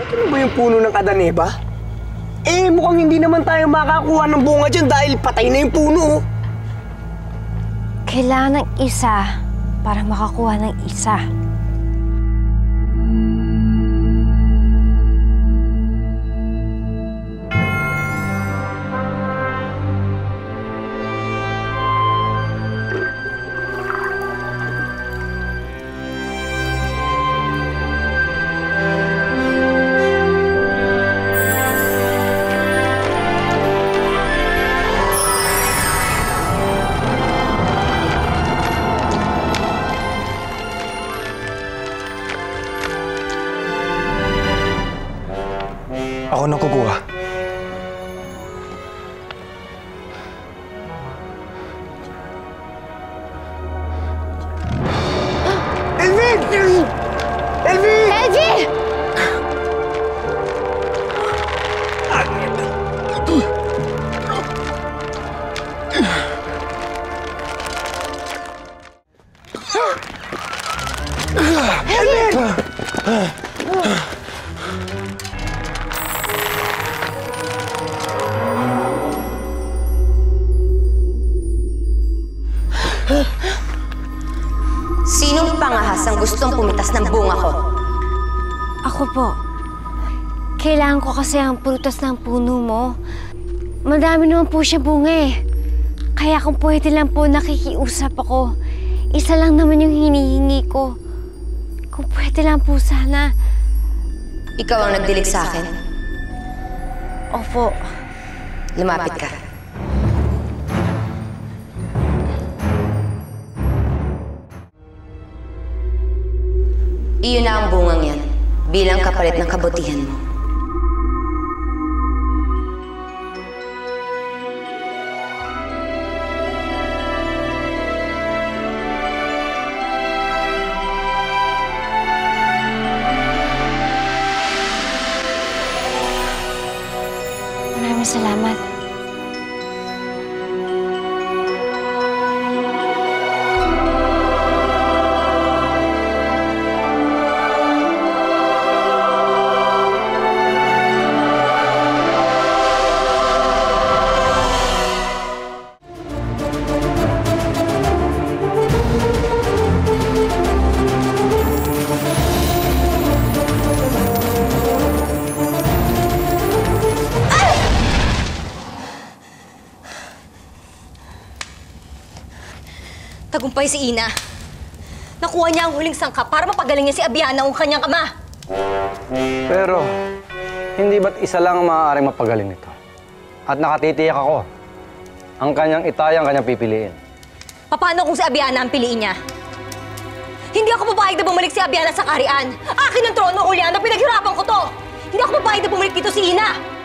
Ito na ba yung puno ng Adaneba? Eh, mukhang hindi naman tayo makakuha ng bunga dyan dahil patay na yung puno. Kailangan ng isa para makakuha ng isa. Ako nang kukuha. Elvin! Elvin! Elvin! Sinong pangahas ang gustong pumitas ng bunga ko? Ako po. Kailangan ko kasi ang prutas ng puno mo. Madami naman po siya bunga eh. Kaya kung pwede lang po nakikiusap ako. Isa lang naman yung hinihingi ko. Kung pwede lang po sana. Ikaw ang nagdilig sa akin. Opo. Lumapit ka. Iyon na ang bungang yan, bilang kapalit ng kabutihan mo. Maraming salamat. Tagumpay si Ina. Nakuha niya ang huling sangkap para mapagaling niya si Abiana ang kanyang ama. Pero, hindi ba't isa lang ang maaaring mapagaling nito? At nakatitiyak ako, ang kanyang itayang kanyang pipiliin. Paano kung si Abiana ang piliin niya? Hindi ako papayag na bumalik si Abiana sa kaharian. Akin ang trono, Juliana. Pinaghirapan ko to. Hindi ako papayag na bumalik dito si Ina.